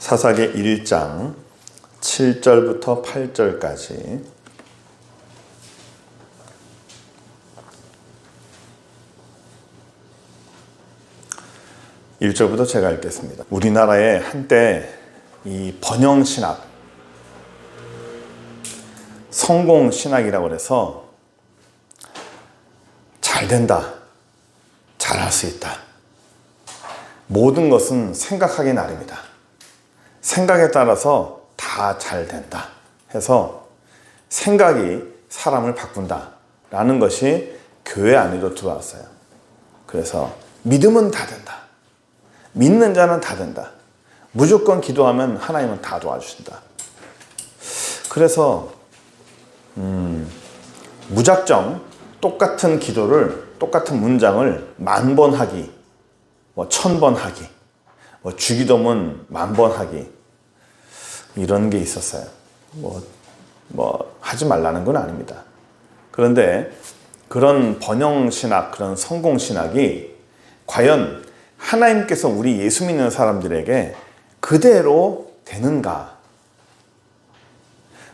사사기 1장 7절부터 8절까지 (1절부터) 제가 읽겠습니다. 우리나라에 한때 이 번영신학, 성공신학이라고 해서 잘 된다, 잘할 수 있다, 모든 것은 생각하기 나름이다, 생각에 따라서 다 잘 된다 해서 생각이 사람을 바꾼다 라는 것이 교회 안에도 들어왔어요. 그래서 믿음은 다 된다, 믿는 자는 다 된다, 무조건 기도하면 하나님은 다 도와주신다. 그래서 무작정 똑같은 기도를, 똑같은 문장을 10,000번 하기, 1,000번 하기, 주기도문 10,000번 하기, 이런 게 있었어요. 하지 말라는 건 아닙니다. 그런데 그런 번영신학, 그런 성공신학이 과연 하나님께서 우리 예수 믿는 사람들에게 그대로 되는가?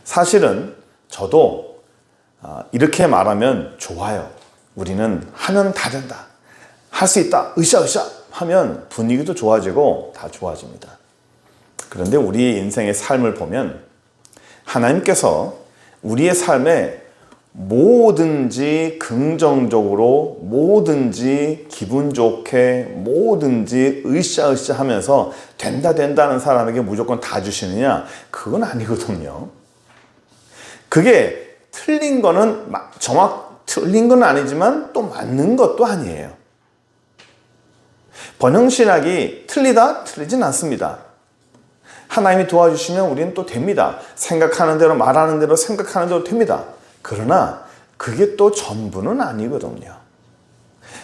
사실은 저도 이렇게 말하면 좋아요. 우리는 하면 다 된다, 할 수 있다, 으쌰으쌰 하면 분위기도 좋아지고 다 좋아집니다. 그런데 우리의 인생의 삶을 보면 하나님께서 우리의 삶에 뭐든지 긍정적으로, 뭐든지 기분 좋게, 뭐든지 으쌰으쌰 하면서 된다는 사람에게 무조건 다 주시느냐? 그건 아니거든요. 그게 틀린 거는 틀린 건 아니지만 또 맞는 것도 아니에요. 번영신학이 틀리다? 틀리진 않습니다. 하나님이 도와주시면 우리는 또 됩니다. 생각하는 대로, 말하는 대로, 생각하는 대로 됩니다. 그러나 그게 또 전부는 아니거든요.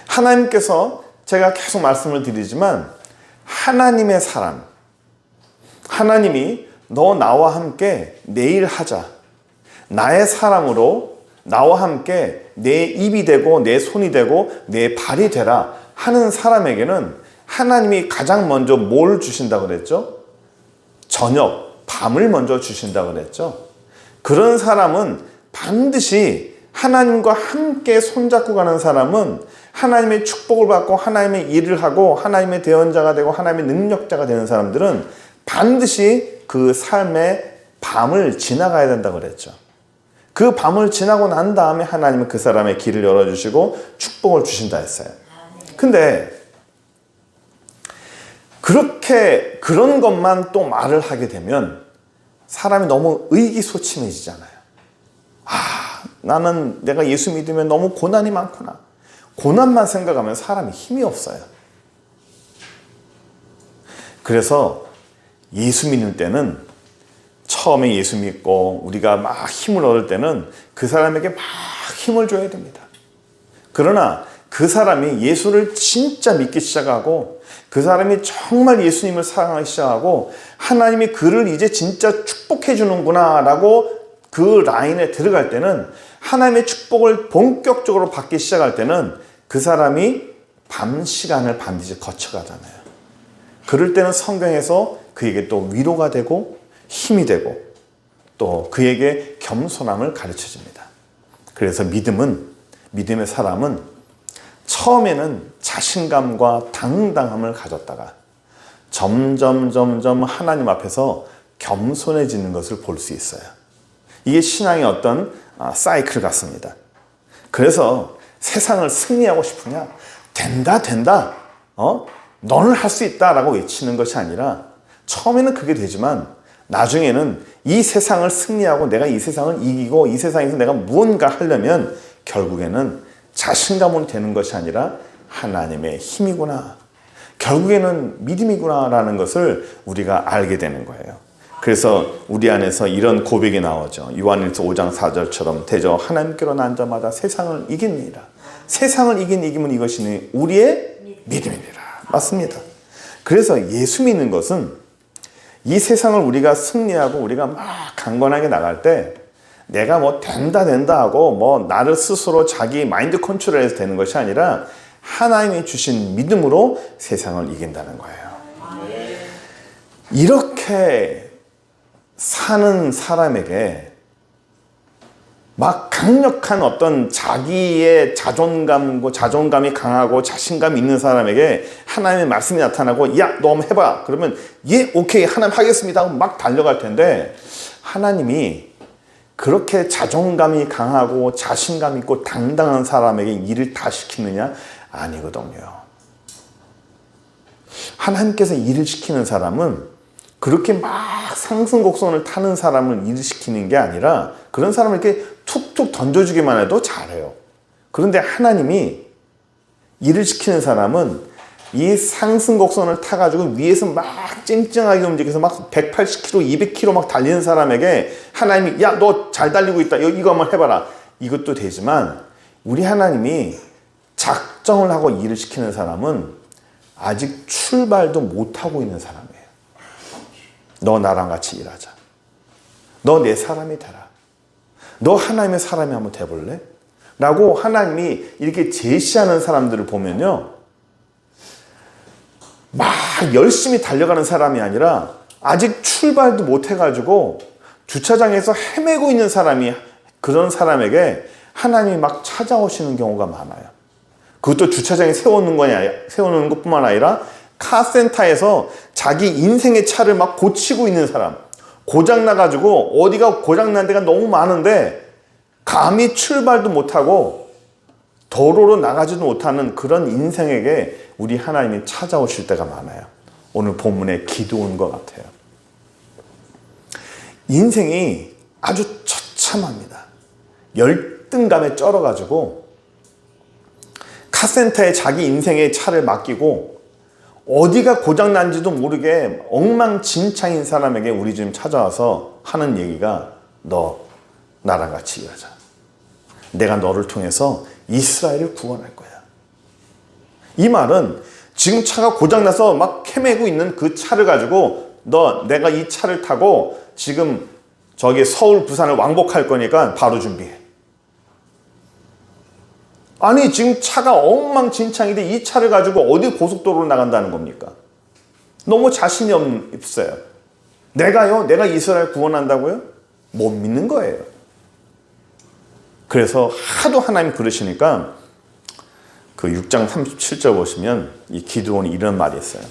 하나님께서, 제가 계속 말씀을 드리지만, 하나님의 사람, 하나님이 너 나와 함께 내일 하자, 나의 사람으로 나와 함께 내 입이 되고 내 손이 되고 내 발이 되라 하는 사람에게는 하나님이 가장 먼저 뭘 주신다고 그랬죠? 저녁, 밤을 먼저 주신다고 그랬죠. 그런 사람은 반드시 하나님과 함께 손잡고 가는 사람은 하나님의 축복을 받고 하나님의 일을 하고 하나님의 대언자가 되고 하나님의 능력자가 되는 사람들은 반드시 그 삶의 밤을 지나가야 된다고 그랬죠. 그 밤을 지나고 난 다음에 하나님은 그 사람의 길을 열어주시고 축복을 주신다 했어요. 근데 그런 것만 또 말을 하게 되면 사람이 너무 의기소침해지잖아요. 나는 내가 예수 믿으면 너무 고난이 많구나. 고난만 생각하면 사람이 힘이 없어요. 그래서 예수 믿는 때는, 처음에 예수 믿고 우리가 막 힘을 얻을 때는 그 사람에게 막 힘을 줘야 됩니다. 그러나 그 사람이 예수를 진짜 믿기 시작하고 그 사람이 정말 예수님을 사랑하기 시작하고 하나님이 그를 이제 진짜 축복해 주는구나 라고 그 라인에 들어갈 때는, 하나님의 축복을 본격적으로 받기 시작할 때는 그 사람이 밤 시간을 반드시 거쳐가잖아요. 그럴 때는 성경에서 그에게 또 위로가 되고 힘이 되고 또 그에게 겸손함을 가르쳐 줍니다. 그래서 믿음의 사람은 처음에는 자신감과 당당함을 가졌다가 점점 하나님 앞에서 겸손해지는 것을 볼 수 있어요. 이게 신앙의 어떤 사이클 같습니다. 그래서 세상을 승리하고 싶으냐? 된다. 너는 할 수 있다 라고 외치는 것이 아니라, 처음에는 그게 되지만 나중에는 이 세상을 승리하고 내가 이 세상을 이기고 이 세상에서 내가 무언가 하려면 결국에는 자신감으로 되는 것이 아니라 하나님의 힘이구나, 결국에는 믿음이구나 라는 것을 우리가 알게 되는 거예요. 그래서 우리 안에서 이런 고백이 나오죠. 요한일서 5장 4절처럼 대저 하나님께로 난 자마다 세상을 이깁니다. 세상을 이기면 이것이 우리의 믿음이니라. 맞습니다. 그래서 예수 믿는 것은 이 세상을 우리가 승리하고 우리가 막 강건하게 나갈 때 내가 된다 하고 나를 스스로 자기 마인드 컨트롤해서 되는 것이 아니라 하나님이 주신 믿음으로 세상을 이긴다는 거예요. 이렇게 사는 사람에게 막 강력한 어떤 자기의 자존감이 강하고 자신감이 있는 사람에게 하나님의 말씀이 나타나고 야, 너 한번 해봐. 그러면 예, 오케이, 하나님 하겠습니다 하고 막 달려갈 텐데, 하나님이 그렇게 자존감이 강하고 자신감 있고 당당한 사람에게 일을 다 시키느냐? 아니거든요. 하나님께서 일을 시키는 사람은 그렇게 막 상승곡선을 타는 사람을 일을 시키는 게 아니라, 그런 사람을 이렇게 툭툭 던져주기만 해도 잘해요. 그런데 하나님이 일을 시키는 사람은 이 상승곡선을 타가지고 위에서 막 쨍쨍하게 움직여서 막 180km, 200km 막 달리는 사람에게 하나님이 야, 너 잘 달리고 있다, 이거 한번 해봐라, 이것도 되지만, 우리 하나님이 작정을 하고 일을 시키는 사람은 아직 출발도 못하고 있는 사람이에요. 너 나랑 같이 일하자. 너 내 사람이 되라. 너 하나님의 사람이 한번 돼볼래? 라고 하나님이 이렇게 제시하는 사람들을 보면요, 막 열심히 달려가는 사람이 아니라 아직 출발도 못해가지고 주차장에서 헤매고 있는 사람이, 그런 사람에게 하나님이 막 찾아오시는 경우가 많아요. 그것도 주차장에 세우는 것뿐만 아니라 카센터에서 자기 인생의 차를 막 고치고 있는 사람, 고장나가지고 어디가 고장난 데가 너무 많은데 감히 출발도 못하고 도로로 나가지도 못하는 그런 인생에게 우리 하나님이 찾아오실 때가 많아요. 오늘 본문에 기도원과 같아요. 인생이 아주 처참합니다. 열등감에 쩔어가지고 카센터에 자기 인생의 차를 맡기고 어디가 고장난지도 모르게 엉망진창인 사람에게 우리 지금 찾아와서 하는 얘기가, 너 나랑 같이 일하자. 내가 너를 통해서 이스라엘을 구원할 거야. 이 말은 지금 차가 고장나서 막 헤매고 있는 그 차를 가지고 내가 이 차를 타고 지금 저기 서울 부산을 왕복할 거니까 바로 준비해. 아니, 지금 차가 엉망진창인데 이 차를 가지고 어디 고속도로로 나간다는 겁니까? 너무 자신이 없어요. 내가 이스라엘 구원한다고요? 못 믿는 거예요. 그래서 하도 하나님 그러시니까 그 6장 37절 보시면 이 기드온이 이런 말이 있어요.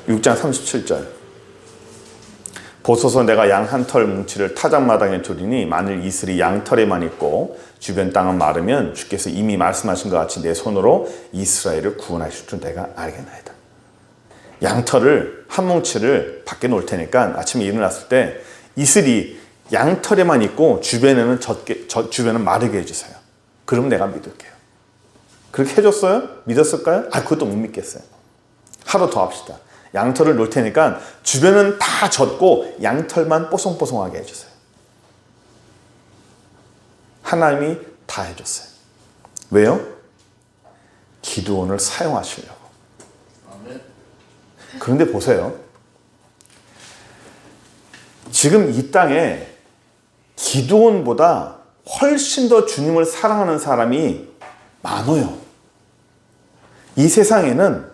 6장 37절. 보소서, 내가 양 한 털 뭉치를 타작마당에 두리니 만일 이슬이 양털에만 있고 주변 땅은 마르면 주께서 이미 말씀하신 것 같이 내 손으로 이스라엘을 구원하실 줄 내가 알겠나이다. 양털을 한 뭉치를 밖에 놓을 테니까 아침에 일어났을 때 이슬이 양털에만 있고 주변에는 주변은 마르게 해주세요. 그럼 내가 믿을게요. 그렇게 해줬어요? 믿었을까요? 그것도 못 믿겠어요. 하루 더 합시다. 양털을 놓을 테니까 주변은 다 젖고 양털만 뽀송뽀송하게 해주세요. 하나님이 다 해줬어요. 왜요? 기드온을 사용하시려고. 그런데 보세요. 지금 이 땅에 기드온보다 훨씬 더 주님을 사랑하는 사람이 많아요. 이 세상에는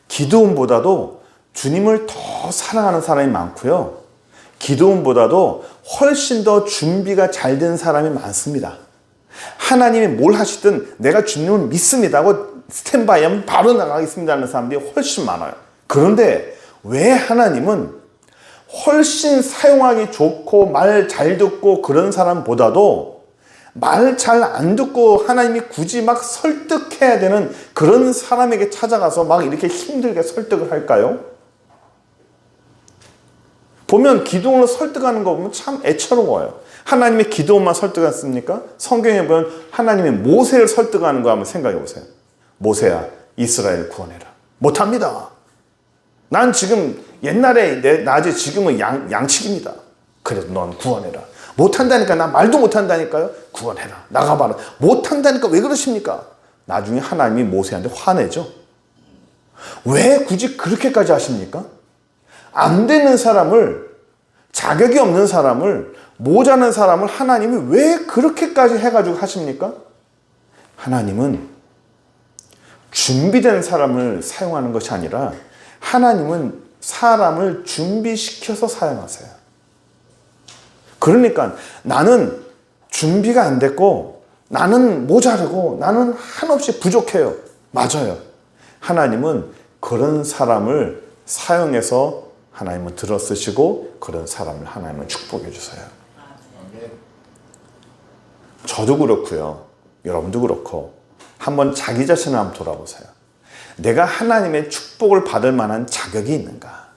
기드온보다도 주님을 더 사랑하는 사람이 많고요. 기드온보다도 훨씬 더 준비가 잘 된 사람이 많습니다. 하나님이 뭘 하시든 내가 주님을 믿습니다 하고 스탠바이 하면 바로 나가겠습니다 하는 사람들이 훨씬 많아요. 그런데 왜 하나님은 훨씬 사용하기 좋고 말 잘 듣고 그런 사람보다도 말 잘 안 듣고 하나님이 굳이 막 설득해야 되는 그런 사람에게 찾아가서 막 이렇게 힘들게 설득을 할까요? 보면 기드온을 설득하는 거 보면 참 애처로워요. 하나님의 기드온만 설득했습니까? 성경에 보면 하나님의 모세를 설득하는 거 한번 생각해 보세요. 모세야, 이스라엘 구원해라. 못합니다. 난 지금 옛날에 내 낮에 지금은 양측입니다. 그래도 넌 구원해라. 못한다니까. 나 말도 못한다니까요. 구원해라. 나가봐라. 못한다니까. 왜 그러십니까? 나중에 하나님이 모세한테 화내죠. 왜 굳이 그렇게까지 하십니까? 안 되는 사람을, 자격이 없는 사람을, 모자란 사람을 하나님이 왜 그렇게까지 해가지고 하십니까? 하나님은 준비된 사람을 사용하는 것이 아니라 하나님은 사람을 준비시켜서 사용하세요. 그러니까 나는 준비가 안 됐고 나는 모자르고 나는 한없이 부족해요. 맞아요. 하나님은 그런 사람을 사용해서 하나님은 들어쓰시고 그런 사람을 하나님은 축복해 주세요. 저도 그렇고요. 여러분도 그렇고 한번 자기 자신을 한번 돌아보세요. 내가 하나님의 축복을 받을 만한 자격이 있는가?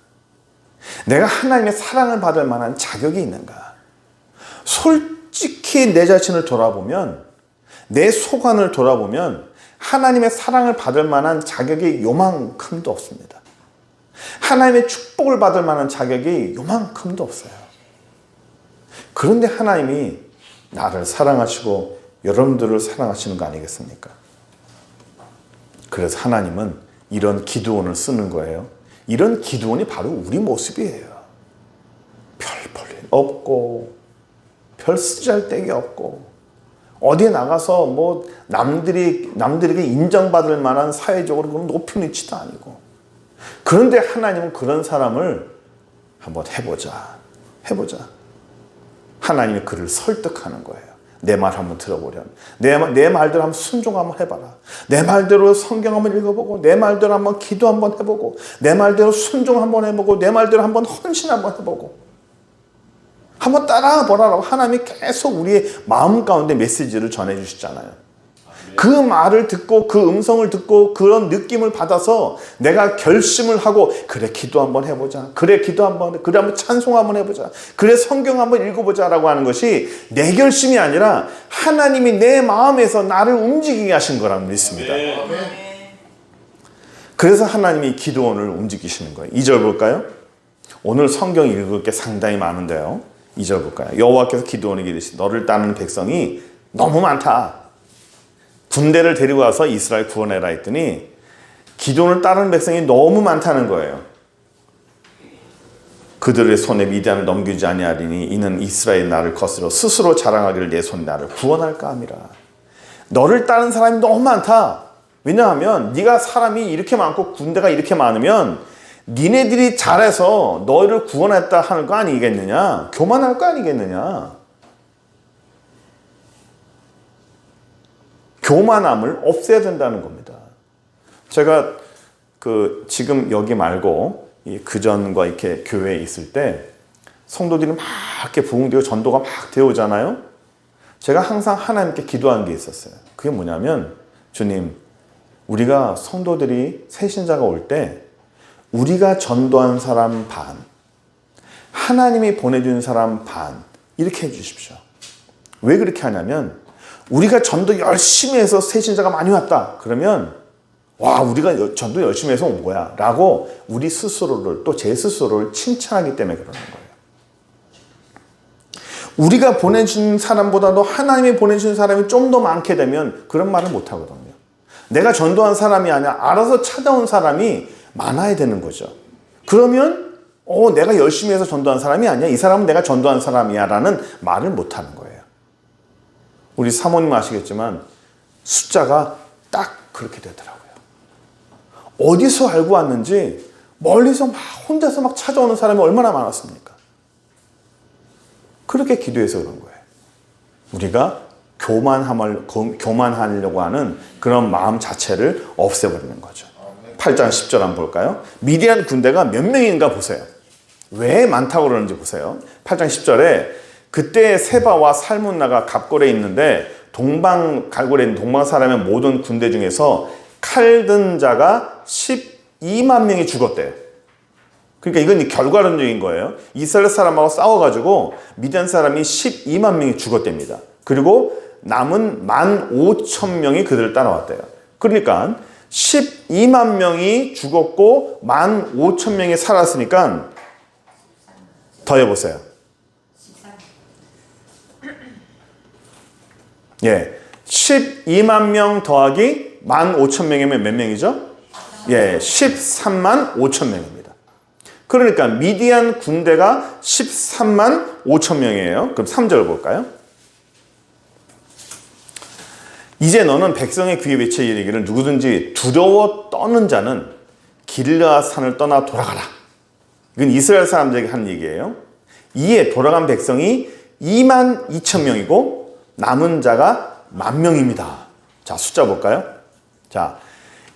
내가 하나님의 사랑을 받을 만한 자격이 있는가? 솔직히 내 자신을 돌아보면, 내 속안을 돌아보면 하나님의 사랑을 받을 만한 자격이 요만큼도 없습니다. 하나님의 축복을 받을 만한 자격이 요만큼도 없어요. 그런데 하나님이 나를 사랑하시고 여러분들을 사랑하시는 거 아니겠습니까? 그래서 하나님은 이런 기드온을 쓰는 거예요. 이런 기드온이 바로 우리 모습이에요. 별 볼 일 없고 별 쓰잘데기 없고 어디에 나가서 뭐 남들에게 인정받을 만한 사회적으로 높은 위치도 아니고, 그런데 하나님은 그런 사람을 한번 해보자. 하나님이 그를 설득하는 거예요. 내 말 한번 들어보렴. 내 말대로 한번 순종 한번 해봐라. 내 말대로 성경 한번 읽어보고, 내 말대로 한번 기도 한번 해보고, 내 말대로 순종 한번 해보고, 내 말대로 한번 헌신 한번 해보고, 한번 따라와 보라라고 하나님이 계속 우리의 마음 가운데 메시지를 전해주시잖아요. 그 말을 듣고 그 음성을 듣고 그런 느낌을 받아서 내가 결심을 하고, 그래 기도 한번 해보자, 그래 한번 찬송 한번 해보자, 그래 성경 한번 읽어보자 라고 하는 것이 내 결심이 아니라 하나님이 내 마음에서 나를 움직이게 하신 거라고 믿습니다. 그래서 하나님이 기드온을 움직이시는 거예요. 2절 볼까요? 오늘 성경 읽을 게 상당히 많은데요. 2절 볼까요? 여호와께서 기드온에게 이르시되 너를 따르는 백성이 너무 많다. 군대를 데리고 와서 이스라엘 구원해라 했더니 기드온을 따르는 백성이 너무 많다는 거예요. 그들의 손에 미디안을 넘기지 아니하리니 이는 이스라엘 나를 거스려 스스로 자랑하기를 내 손이 나를 구원할까 함이라. 너를 따르는 사람이 너무 많다. 왜냐하면 네가 사람이 이렇게 많고 군대가 이렇게 많으면 니네들이 잘해서 너희를 구원했다 하는 거 아니겠느냐? 교만할 거 아니겠느냐? 교만함을 없애야 된다는 겁니다. 제가 지금 여기 말고 그전과 이렇게 교회에 있을 때 성도들이 막 이렇게 부흥되고 전도가 막 되어오잖아요. 제가 항상 하나님께 기도한 게 있었어요. 그게 뭐냐면, 주님, 우리가 성도들이 새신자가 올 때 우리가 전도한 사람 반, 하나님이 보내준 사람 반, 이렇게 해주십시오. 왜 그렇게 하냐면, 우리가 전도 열심히 해서 새신자가 많이 왔다. 그러면 와, 우리가 전도 열심히 해서 온 거야 라고 우리 스스로를, 또 제 스스로를 칭찬하기 때문에 그러는 거예요. 우리가 보내준 사람보다도 하나님이 보내준 사람이 좀 더 많게 되면 그런 말을 못 하거든요. 내가 전도한 사람이 아니라 알아서 찾아온 사람이 많아야 되는 거죠. 그러면 내가 열심히 해서 전도한 사람이 아니야, 이 사람은 내가 전도한 사람이야 라는 말을 못 하는 거예요. 우리 사모님 아시겠지만 숫자가 딱 그렇게 되더라고요. 어디서 알고 왔는지 멀리서 막 혼자서 막 찾아오는 사람이 얼마나 많았습니까? 그렇게 기도해서 그런 거예요. 우리가 교만하려고 하는 그런 마음 자체를 없애버리는 거죠. 8장 10절 한번 볼까요? 미디안 군대가 몇 명인가 보세요. 왜 많다고 그러는지 보세요. 8장 10절에 그때 세바와 살문나가 갑골에 있는데 갈골에 있는 동방 사람의 모든 군대 중에서 칼든 자가 12만 명이 죽었대요. 그러니까 이건 결과론적인 거예요. 이스라엘 사람하고 싸워가지고 미디안 사람이 12만 명이 죽었답니다. 그리고 남은 15,000명이 그들을 따라왔대요. 그러니까 12만 명이 죽었고 15,000명이 살았으니까 더해보세요. 예, 12만 명 더하기 15,000명이면 몇 명이죠? 예, 13만 5천 명입니다. 그러니까 미디안 군대가 13만 5천 명이에요. 그럼 3절 볼까요? 이제 너는 백성의 귀에 외쳐 이르기를 누구든지 두려워 떠는 자는 길르앗 산을 떠나 돌아가라. 이건 이스라엘 사람들에게 한 얘기예요. 이에 돌아간 백성이 2만 2천 명이고 남은 자가 10,000명입니다. 자, 숫자 볼까요? 자,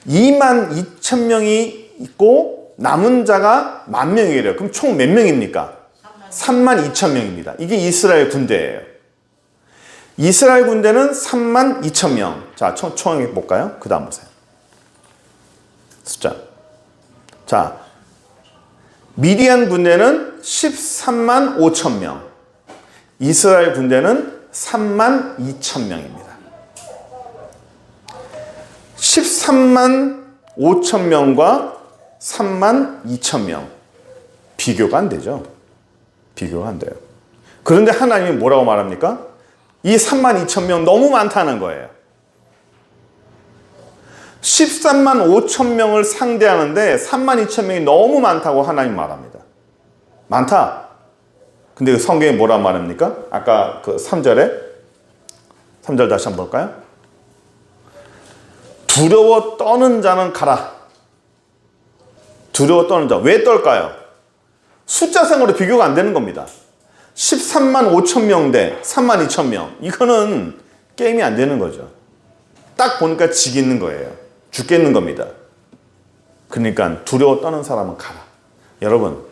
2만 2천 명이 있고 남은 자가 10,000명이래요. 그럼 총 몇 명입니까? 3만 2천 명입니다. 이게 이스라엘 군대예요. 이스라엘 군대는 3만 2천 명. 자, 총 볼까요? 그 다음 보세요. 숫자. 자, 미디안 군대는 13만 5천 명. 이스라엘 군대는 3만 2천 명입니다. 13만 5천 명과 3만 2천 명. 비교가 안 되죠. 비교가 안 돼요. 그런데 하나님이 뭐라고 말합니까? 이 3만 2천 명 너무 많다는 거예요. 13만 5천 명을 상대하는데 3만 2천 명이 너무 많다고 하나님 말합니다. 많다. 근데 성경에 뭐라 말합니까? 아까 그 3절 다시 한번 볼까요? 두려워 떠는 자는 가라. 두려워 떠는 자. 왜 떨까요? 숫자상으로 비교가 안 되는 겁니다. 13만 5천 명 대 3만 2천 명. 이거는 게임이 안 되는 거죠. 딱 보니까 지겠는 거예요. 죽겠는 겁니다. 그러니까 두려워 떠는 사람은 가라. 여러분,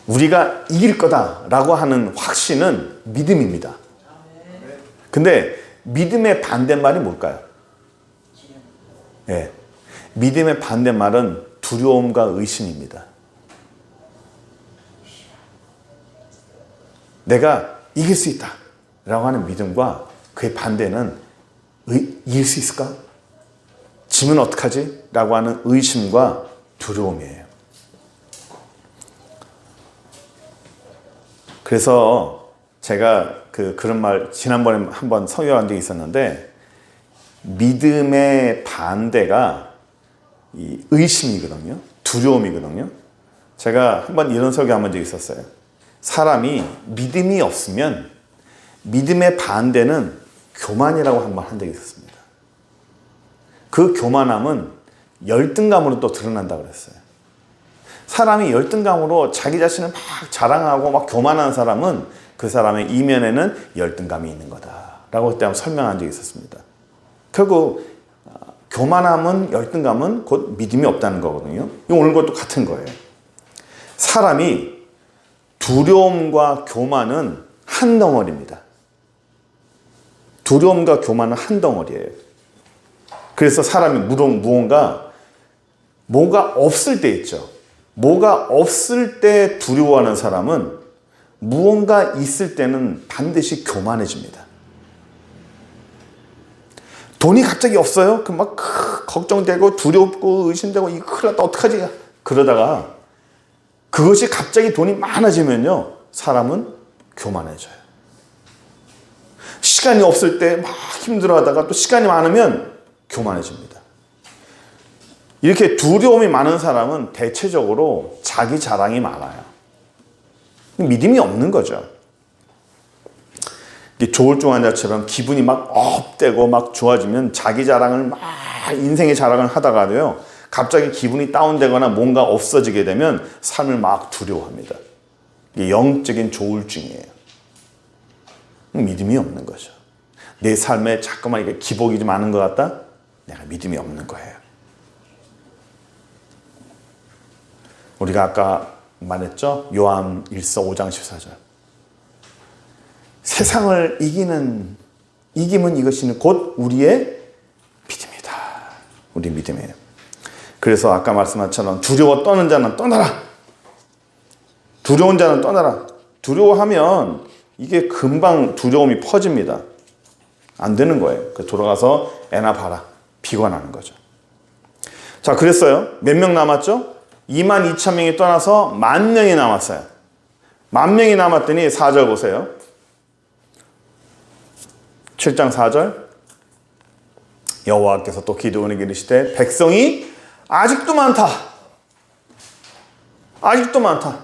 우리가 이길 거다라고 하는 확신은 믿음입니다. 근데 믿음의 반대말이 뭘까요? 네. 믿음의 반대말은 두려움과 의심입니다. 내가 이길 수 있다 라고 하는 믿음과 그의 반대는 이길 수 있을까? 지면 어떡하지? 라고 하는 의심과 두려움이에요. 그래서 제가 그런 말 지난번에 한번 설교한 적이 있었는데, 믿음의 반대가 이 의심이거든요. 두려움이거든요. 제가 한번 이런 설교 한번 적이 있었어요. 사람이 믿음이 없으면 믿음의 반대는 교만이라고 한번 한 적이 있었습니다. 그 교만함은 열등감으로 또 드러난다고 그랬어요. 사람이 열등감으로 자기 자신을 막 자랑하고 막 교만한 사람은 그 사람의 이면에는 열등감이 있는 거다라고 그때 한번 설명한 적이 있었습니다. 결국 교만함은, 열등감은 곧 믿음이 없다는 거거든요. 오늘 것도 같은 거예요. 사람이 두려움과 교만은 한 덩어리입니다. 두려움과 교만은 한 덩어리예요. 그래서 사람이 뭐가 없을 때 있죠. 뭐가 없을 때 두려워하는 사람은 무언가 있을 때는 반드시 교만해집니다. 돈이 갑자기 없어요? 그럼 막 걱정되고 두렵고 의심되고 이거 큰일 났다 어떡하지? 그러다가 그것이 갑자기 돈이 많아지면요, 사람은 교만해져요. 시간이 없을 때 막 힘들어하다가 또 시간이 많으면 교만해집니다. 이렇게 두려움이 많은 사람은 대체적으로 자기 자랑이 많아요. 믿음이 없는 거죠. 조울증 환자처럼 기분이 막 업되고 막 좋아지면 자기 자랑을 막 인생의 자랑을 하다가도요, 갑자기 기분이 다운되거나 뭔가 없어지게 되면 삶을 막 두려워합니다. 이게 영적인 조울증이에요. 믿음이 없는 거죠. 내 삶에 자꾸만 이게 기복이 좀 많은 것 같다? 내가 믿음이 없는 거예요. 우리가 아까 말했죠? 요한 1서 5장 14절. 세상을 이김은 이것이 곧 우리의 믿음이다. 우리 믿음이에요. 그래서 아까 말씀한 것처럼 두려워 떠는 자는 떠나라. 두려운 자는 떠나라. 두려워하면 이게 금방 두려움이 퍼집니다. 안 되는 거예요. 돌아가서 애나 봐라. 비관하는 거죠. 자, 그랬어요. 몇 명 남았죠? 2만 2천 명이 떠나서 10,000명이 남았어요. 10,000명이 남았더니 4절 보세요. 7장 4절. 여호와께서 또 기드온에게 이르시되 백성이 아직도 많다. 아직도 많다.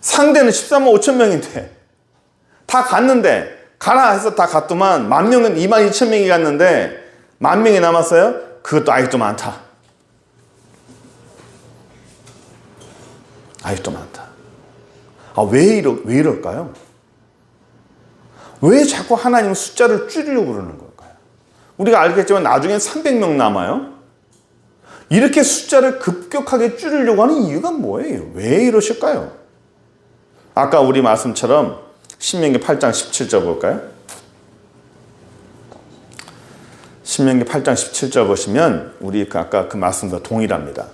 상대는 13만 5천 명인데 다 갔는데, 가라 해서 다 갔더만 10,000명은 2만 2천 명이 갔는데 10,000명이 남았어요. 그것도 아직도 많다. 아직도 많다. 왜 이럴까요? 왜 자꾸 하나님은 숫자를 줄이려고 그러는 걸까요? 우리가 알겠지만 나중엔 300명 남아요. 이렇게 숫자를 급격하게 줄이려고 하는 이유가 뭐예요? 왜 이러실까요? 아까 우리 말씀처럼 신명기 8장 17절 볼까요? 신명기 8장 17절 보시면 우리 아까 그 말씀과 동일합니다.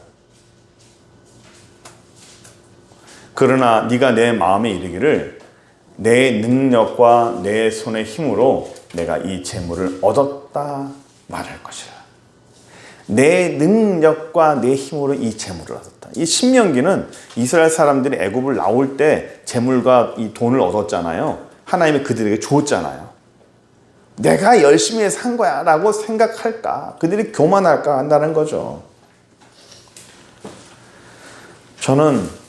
그러나 네가 내 마음에 이르기를 내 능력과 내 손의 힘으로 내가 이 재물을 얻었다 말할 것이라. 내 능력과 내 힘으로 이 재물을 얻었다. 이 신명기는 이스라엘 사람들이 애굽을 나올 때 재물과 이 돈을 얻었잖아요. 하나님이 그들에게 줬잖아요. 내가 열심히 해서 한 거야 라고 생각할까? 그들이 교만할까 한다는 거죠. 저는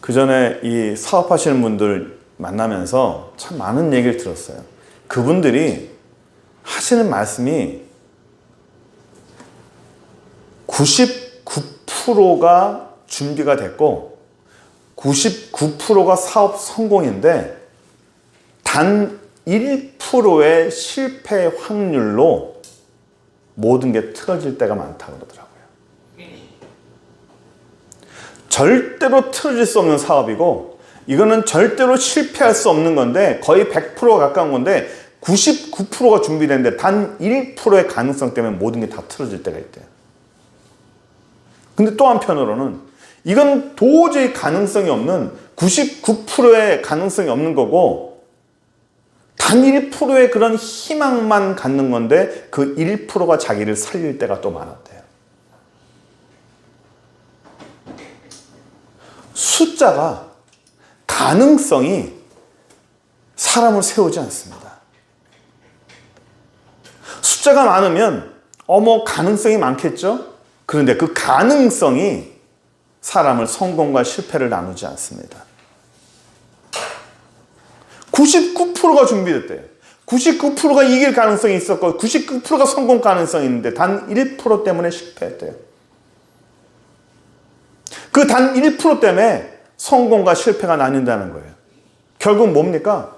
그 전에 이 사업하시는 분들 만나면서 참 많은 얘기를 들었어요. 그분들이 하시는 말씀이 99%가 준비가 됐고 99%가 사업 성공인데 단 1%의 실패 확률로 모든 게 틀어질 때가 많다고 그러더라고요. 절대로 틀어질 수 없는 사업이고 이거는 절대로 실패할 수 없는 건데 거의 100%가 가까운 건데 99%가 준비됐는데 단 1%의 가능성 때문에 모든 게 다 틀어질 때가 있대요. 근데 또 한편으로는 이건 도저히 가능성이 없는 99%의 가능성이 없는 거고 단 1%의 그런 희망만 갖는 건데 그 1%가 자기를 살릴 때가 또 많았대요. 숫자가 가능성이 사람을 세우지 않습니다. 숫자가 많으면 가능성이 많겠죠? 그런데 그 가능성이 사람을 성공과 실패를 나누지 않습니다. 99%가 준비됐대요. 99%가 이길 가능성이 있었고 99%가 성공 가능성이 있는데 단 1% 때문에 실패했대요. 그 단 1% 때문에 성공과 실패가 나뉜다는 거예요. 결국 뭡니까?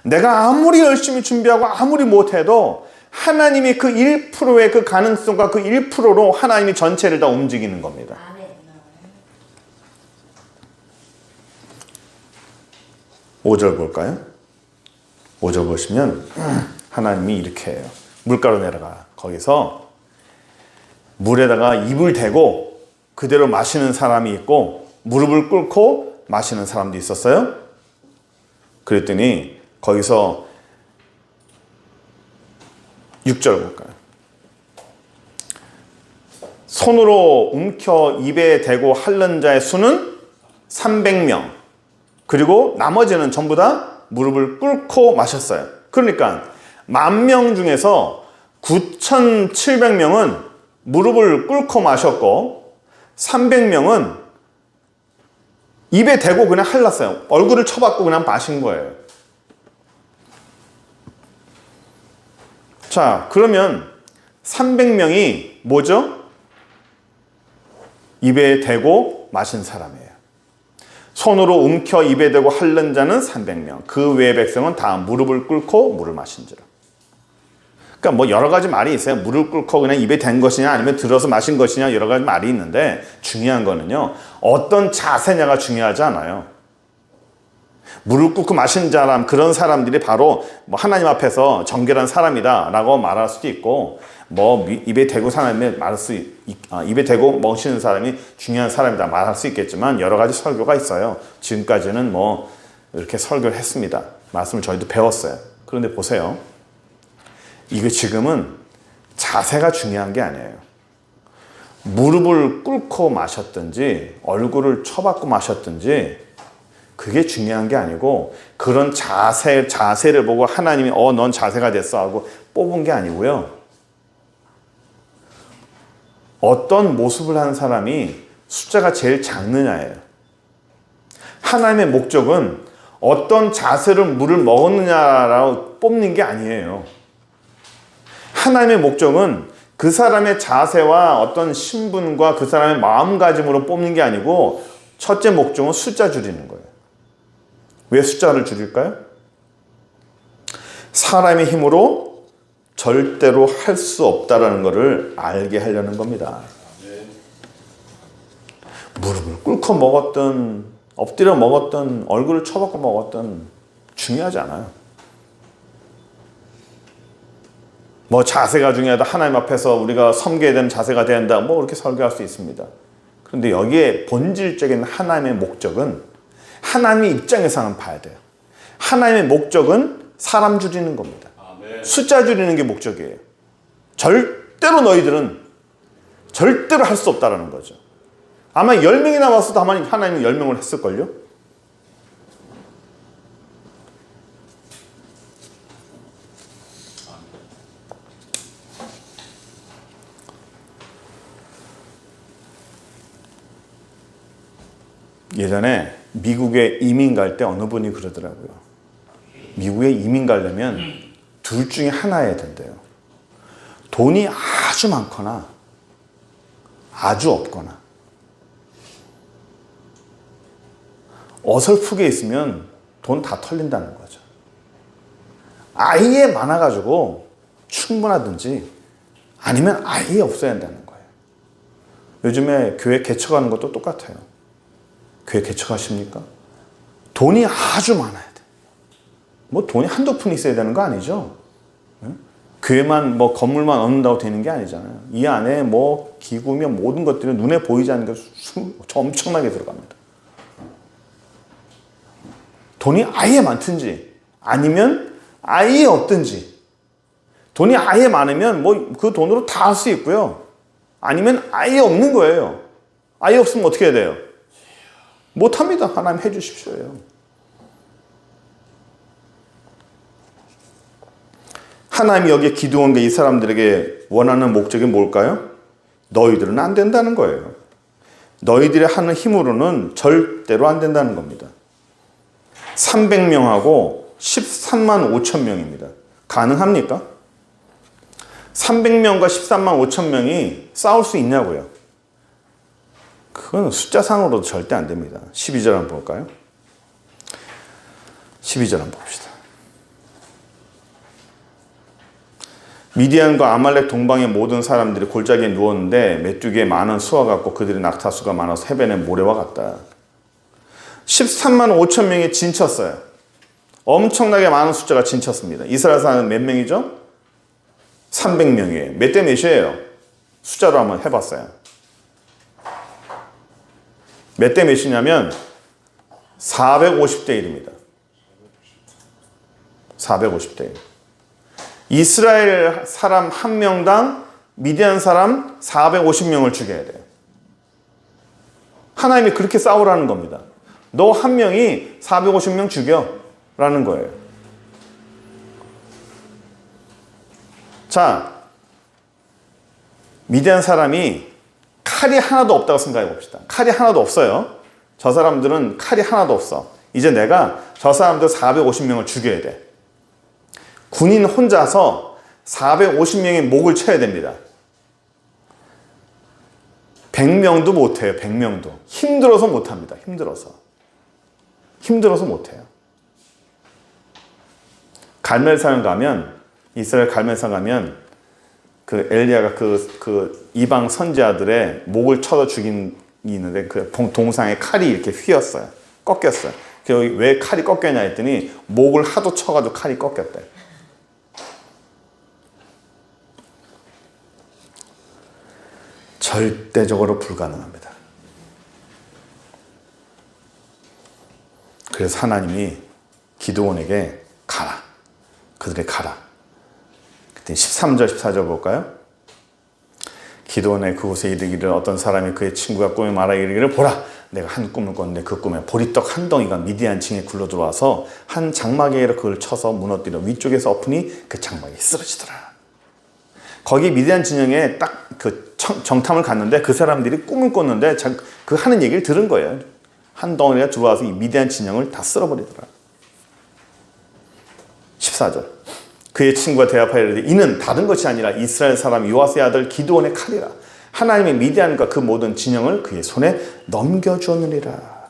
내가 아무리 열심히 준비하고 아무리 못해도 하나님이 그 1%의 그 가능성과 그 1%로 하나님이 전체를 다 움직이는 겁니다. 5절 볼까요? 5절 보시면 하나님이 이렇게 해요. 물가로 내려가. 거기서 물에다가 입을 대고 그대로 마시는 사람이 있고 무릎을 꿇고 마시는 사람도 있었어요. 그랬더니 거기서 6절 볼까요? 손으로 움켜 입에 대고 핥는 자의 수는 300명. 그리고 나머지는 전부 다 무릎을 꿇고 마셨어요. 그러니까 10,000명 중에서 9,700명은 무릎을 꿇고 마셨고 300명은 입에 대고 그냥 핥았어요. 얼굴을 쳐박고 그냥 마신 거예요. 자, 그러면 300명이 뭐죠? 입에 대고 마신 사람이에요. 손으로 움켜 입에 대고 핥는 자는 300명. 그 외의 백성은 다 무릎을 꿇고 물을 마신지라. 그러니까 뭐 여러 가지 말이 있어요. 무릎 꿇고 그냥 입에 댄 것이냐 아니면 들어서 마신 것이냐 여러 가지 말이 있는데 중요한 거는요. 어떤 자세냐가 중요하지 않아요. 무릎 꿇고 마신 사람, 그런 사람들이 바로 뭐 하나님 앞에서 정결한 사람이다 라고 말할 수도 있고 뭐 입에 대고 사람이 입에 대고 먹이는 사람이 중요한 사람이다 말할 수 있겠지만 여러 가지 설교가 있어요. 지금까지는 뭐 이렇게 설교를 했습니다. 말씀을 저희도 배웠어요. 그런데 보세요. 이거 지금은 자세가 중요한 게 아니에요. 무릎을 꿇고 마셨든지 얼굴을 쳐박고 마셨든지 그게 중요한 게 아니고 그런 자세를 보고 하나님이 넌 자세가 됐어 하고 뽑은 게 아니고요. 어떤 모습을 하는 사람이 숫자가 제일 작느냐예요. 하나님의 목적은 어떤 자세로 물을 먹었느냐라고 뽑는 게 아니에요. 하나님의 목적은 그 사람의 자세와 어떤 신분과 그 사람의 마음가짐으로 뽑는 게 아니고 첫째 목적은 숫자 줄이는 거예요. 왜 숫자를 줄일까요? 사람의 힘으로 절대로 할 수 없다라는 것을 알게 하려는 겁니다. 무릎을 꿇고 먹었든 엎드려 먹었든 얼굴을 쳐박고 먹었든 중요하지 않아요. 뭐 자세가 중요하다, 하나님 앞에서 우리가 섬겨야 되는 자세가 된다, 뭐 그렇게 설교할 수 있습니다. 그런데 여기에 본질적인 하나님의 목적은 하나님의 입장에서는 봐야 돼요. 하나님의 목적은 사람 줄이는 겁니다. 숫자 줄이는 게 목적이에요. 절대로 너희들은 절대로 할 수 없다라는 거죠. 아마 10명이 나왔어도 하나님은 10명을 했을걸요? 예전에 미국에 이민 갈 때 어느 분이 그러더라고요. 미국에 이민 가려면 둘 중에 하나여야 된대요. 돈이 아주 많거나 아주 없거나. 어설프게 있으면 돈 다 털린다는 거죠. 아예 많아가지고 충분하든지 아니면 아예 없어야 한다는 거예요. 요즘에 교회 개척하는 것도 똑같아요. 교회 개척하십니까? 돈이 아주 많아야 돼. 뭐 돈이 한두 푼 있어야 되는 거 아니죠? 교회만 뭐 건물만 얻는다고 되는 게 아니잖아요. 이 안에 뭐 기구며 모든 것들이 눈에 보이지 않는 게 엄청나게 들어갑니다. 돈이 아예 많든지 아니면 아예 없든지. 돈이 아예 많으면 뭐 그 돈으로 다 할 수 있고요. 아니면 아예 없는 거예요. 아예 없으면 어떻게 해야 돼요? 못합니다. 하나님 해주십시오요. 하나님이 여기에 기드온과 이 사람들에게 원하는 목적이 뭘까요? 너희들은 안 된다는 거예요. 너희들이 하는 힘으로는 절대로 안 된다는 겁니다. 300명하고 13만 5천 명입니다. 가능합니까? 300명과 13만 5천 명이 싸울 수 있냐고요? 그건 숫자상으로도 절대 안 됩니다. 12절 한번 볼까요? 12절 한번 봅시다. 미디안과 아말렉 동방의 모든 사람들이 골짜기에 누웠는데 메뚜기에 많은 수와 같고 그들의 낙타수가 많아서 해변의 모래와 같다. 13만 5천 명이 진쳤어요. 엄청나게 많은 숫자가 진쳤습니다. 이스라엘 사람은 몇 명이죠? 300명이에요. 몇 대 몇이에요? 숫자로 한번 해봤어요. 몇 대 몇이냐면 450대 1입니다. 450대 1. 이스라엘 사람 한 명당 미디안 사람 450명을 죽여야 돼요. 하나님이 그렇게 싸우라는 겁니다. 너 한 명이 450명 죽여라는 거예요. 자, 미디안 사람이 칼이 하나도 없다고 생각해 봅시다. 칼이 하나도 없어요. 저 사람들은 칼이 하나도 없어. 이제 내가 저 사람들 450명을 죽여야 돼. 군인 혼자서 450명의 목을 쳐야 됩니다. 100명도 못해요. 100명도. 힘들어서 못합니다. 힘들어서 못해요. 갈멜산 가면, 이스라엘 갈멜산 가면 그 엘리야가 그 이방 선지자들의 목을 쳐서 죽이는데 그 동상에 칼이 이렇게 휘었어요. 꺾였어요. 왜 칼이 꺾였냐 했더니 목을 하도 쳐가지고 칼이 꺾였대. 절대적으로 불가능합니다. 그래서 하나님이 기드온에게 가라. 그들에게 가라. 그때 13절 14절 볼까요? 기드온의 그곳에 이르기를 어떤 사람이 그의 친구가 꿈에 말하여 이르기를 보라 내가 한 꿈을 꿨는데 그 꿈에 보리떡 한 덩이가 미디안 층에 굴러 들어와서 한 장막에 그걸 쳐서 무너뜨려 위쪽에서 엎으니 그 장막이 쓰러지더라. 거기 미디안 진영에 딱 그 정탐을 갔는데 그 사람들이 꿈을 꿨는데 그 하는 얘기를 들은 거예요. 한 덩어리가 들어와서 이 미디안 진영을 다 쓸어버리더라. 14절. 그의 친구가 대답하여 이르되 이는 다른 것이 아니라 이스라엘 사람 요아스의 아들 기드온의 칼이라. 하나님의 미디안과 그 모든 진영을 그의 손에 넘겨주었느니라.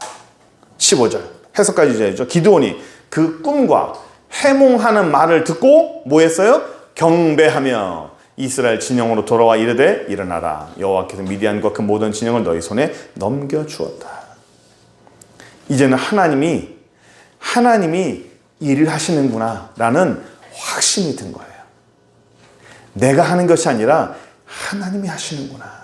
15절 해석까지 이제죠. 기드온이 그 꿈과 해몽하는 말을 듣고 뭐 했어요? 경배하며 이스라엘 진영으로 돌아와 이르되 일어나라. 여호와께서 미디안과 그 모든 진영을 너희 손에 넘겨주었다. 이제는 하나님이 일을 하시는구나 라는 확신이 든 거예요. 내가 하는 것이 아니라 하나님이 하시는구나.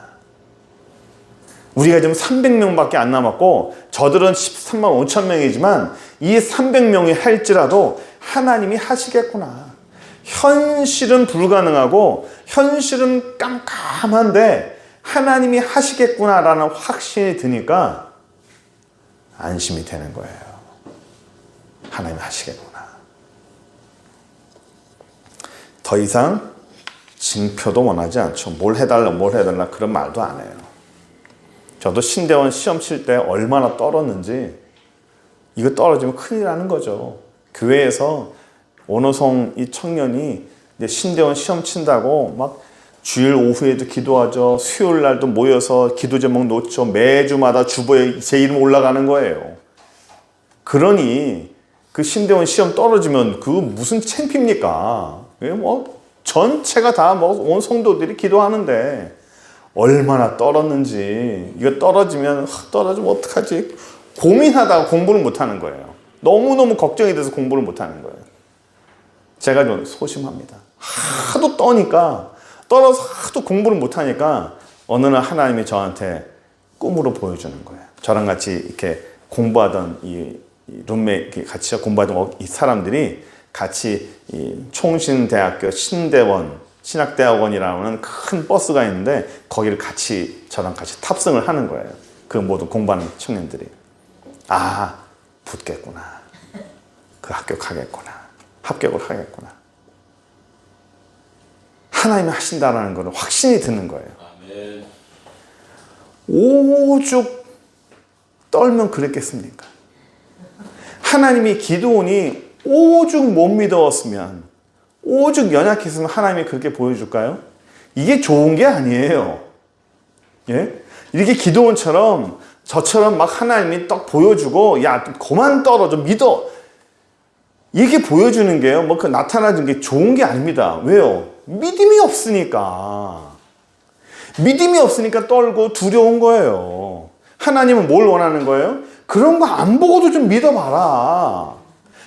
우리가 지금 300명밖에 안 남았고 저들은 13만 5천 명이지만 이 300명이 할지라도 하나님이 하시겠구나. 현실은 불가능하고 현실은 깜깜한데 하나님이 하시겠구나라는 확신이 드니까 안심이 되는 거예요. 하나님이 하시겠구나. 더 이상 징표도 원하지 않죠. 뭘 해달라 그런 말도 안 해요. 저도 신대원 시험 칠 때 얼마나 떨었는지, 이거 떨어지면 큰일 나는 거죠. 교회에서 원호성 이 청년이 이제 신대원 시험 친다고 막 주일 오후에도 기도하죠. 수요일 날도 모여서 기도 제목 놓죠. 매주마다 주보에 제 이름 올라가는 거예요. 그러니 그 신대원 시험 떨어지면 그 무슨 창피입니까? 뭐 전체가 다 뭐 온 성도들이 기도하는데 얼마나 떨었는지. 이거 떨어지면 어떡하지? 고민하다가 공부를 못하는 거예요. 너무너무 걱정이 돼서 공부를 못하는 거예요. 제가 좀 소심합니다. 하도 떨어서 하도 공부를 못하니까 어느 날 하나님이 저한테 꿈으로 보여주는 거예요. 저랑 같이 이렇게 공부하던 이 룸메이트 같이 공부하던 이 사람들이 같이 이 총신대학교 신대원 신학대학원이라는 큰 버스가 있는데 거기를 저랑 같이 탑승을 하는 거예요. 그 모든 공부하는 청년들이. 아, 붙겠구나. 그 학교 가겠구나. 합격을 하겠구나. 하나님이 하신다라는 것은 확신이 드는 거예요. 아멘. 오죽 떨면 그랬겠습니까? 하나님이 기드온이 오죽 못 믿었으면, 오죽 연약했으면 하나님이 그렇게 보여줄까요? 이게 좋은 게 아니에요. 예? 이렇게 기드온처럼 저처럼 막 하나님이 딱 보여주고, 야, 그만 떨어, 좀 믿어. 이렇게 보여주는 게요, 뭐 그 나타나는 게 좋은 게 아닙니다. 왜요? 믿음이 없으니까. 믿음이 없으니까 떨고 두려운 거예요. 하나님은 뭘 원하는 거예요? 그런 거 안 보고도 좀 믿어봐라.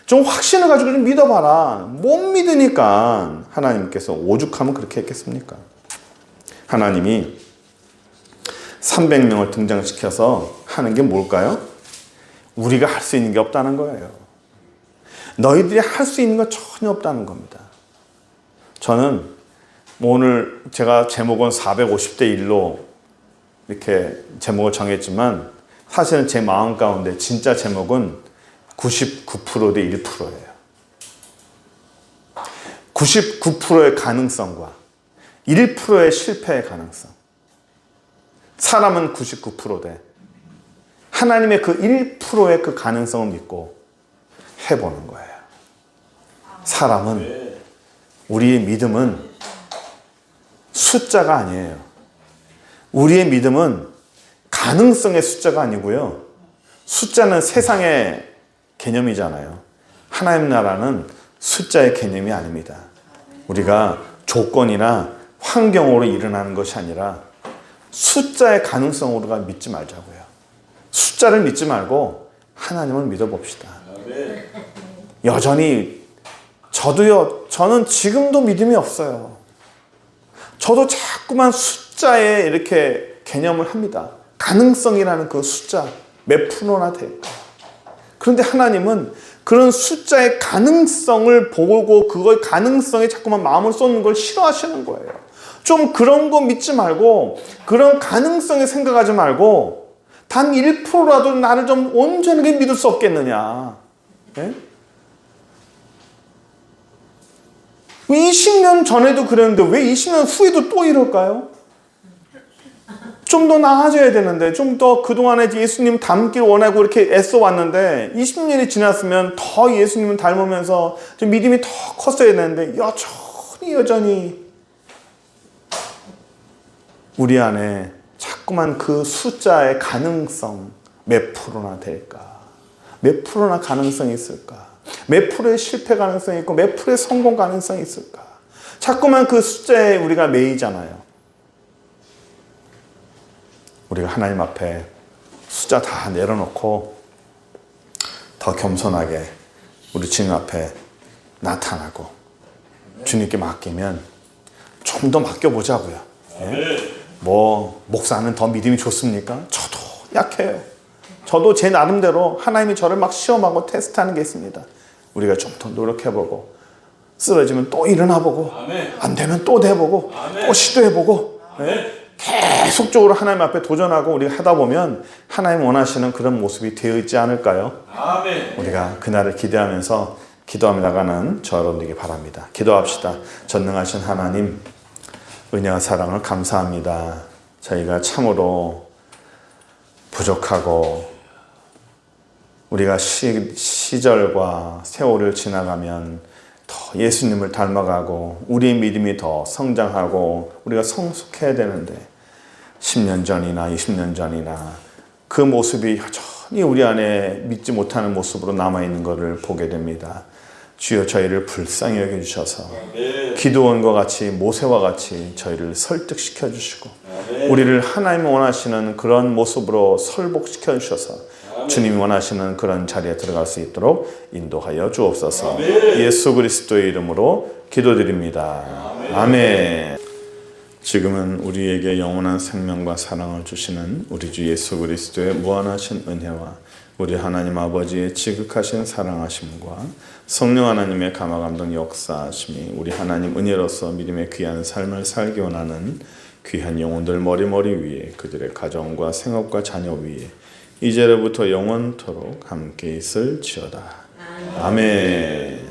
좀 확신을 가지고 좀 믿어봐라. 못 믿으니까 하나님께서 오죽하면 그렇게 했겠습니까? 하나님이 300명을 등장시켜서 하는 게 뭘까요? 우리가 할 수 있는 게 없다는 거예요. 너희들이 할 수 있는 거 전혀 없다는 겁니다. 저는 오늘 제가 제목은 450대 1로 이렇게 제목을 정했지만 사실은 제 마음 가운데 진짜 제목은 99%대 1%예요. 99%의 가능성과 1%의 실패의 가능성. 사람은 99%대 하나님의 그 1%의 그 가능성을 믿고 해보는 거예요. 사람은, 우리의 믿음은 숫자가 아니에요. 우리의 믿음은 가능성의 숫자가 아니고요. 숫자는 세상의 개념이잖아요. 하나님 나라는 숫자의 개념이 아닙니다. 우리가 조건이나 환경으로 일어나는 것이 아니라 숫자의 가능성으로가 믿지 말자고요. 숫자를 믿지 말고 하나님을 믿어봅시다. 여전히 저는 지금도 믿음이 없어요. 저도 자꾸만 숫자에 이렇게 개념을 합니다. 가능성이라는 그 숫자 몇 프로나 될까? 그런데 하나님은 그런 숫자의 가능성을 보고 그걸 가능성에 자꾸만 마음을 쏟는 걸 싫어하시는 거예요. 좀 그런 거 믿지 말고 그런 가능성에 생각하지 말고 단 1%라도 나를 좀 온전하게 믿을 수 없겠느냐. 예? 20년 전에도 그랬는데 왜 20년 후에도 또 이럴까요? 좀 더 나아져야 되는데, 좀 더 그동안에 예수님 닮기를 원하고 이렇게 애써 왔는데 20년이 지났으면 더 예수님을 닮으면서 좀 믿음이 더 컸어야 되는데 여전히 우리 안에 자꾸만 그 숫자의 가능성 몇 프로나 될까? 몇 프로나 가능성이 있을까? 몇 프로의 실패 가능성이 있고 몇 프로의 성공 가능성이 있을까? 자꾸만 그 숫자에 우리가 매이잖아요. 우리가 하나님 앞에 숫자 다 내려놓고 더 겸손하게 우리 주님 앞에 나타나고 주님께 맡기면 좀 더 맡겨보자고요. 예? 뭐 목사는 더 믿음이 좋습니까? 저도 약해요. 저도 제 나름대로 하나님이 저를 막 시험하고 테스트하는 게 있습니다. 우리가 좀 더 노력해보고 쓰러지면 또 일어나보고 안 되면 또 돼보고 또 시도해보고 계속적으로 하나님 앞에 도전하고 우리가 하다 보면 하나님 원하시는 그런 모습이 되어 있지 않을까요? 우리가 그날을 기대하면서 기도하며 나가는 저 여러분들에게 바랍니다. 기도합시다. 전능하신 하나님, 은혜와 사랑을 감사합니다. 저희가 참으로 부족하고 우리가 시절과 세월을 지나가면 더 예수님을 닮아가고 우리의 믿음이 더 성장하고 우리가 성숙해야 되는데 10년 전이나 20년 전이나 그 모습이 여전히 우리 안에 믿지 못하는 모습으로 남아있는 것을 보게 됩니다. 주여 저희를 불쌍히 여겨주셔서 기드온과 같이 모세와 같이 저희를 설득시켜 주시고 우리를 하나님이 원하시는 그런 모습으로 설복시켜 주셔서 주님이 원하시는 그런 자리에 들어갈 수 있도록 인도하여 주옵소서. 예수 그리스도의 이름으로 기도드립니다. 아멘. 지금은 우리에게 영원한 생명과 사랑을 주시는 우리 주 예수 그리스도의 무한하신 은혜와 우리 하나님 아버지의 지극하신 사랑하심과 성령 하나님의 감화감동 역사하심이 우리 하나님 은혜로서 믿음의 귀한 삶을 살기 원하는 귀한 영혼들 머리머리 위에 그들의 가정과 생업과 자녀 위에 이제로부터 영원토록 함께 있을지어다. 아멘.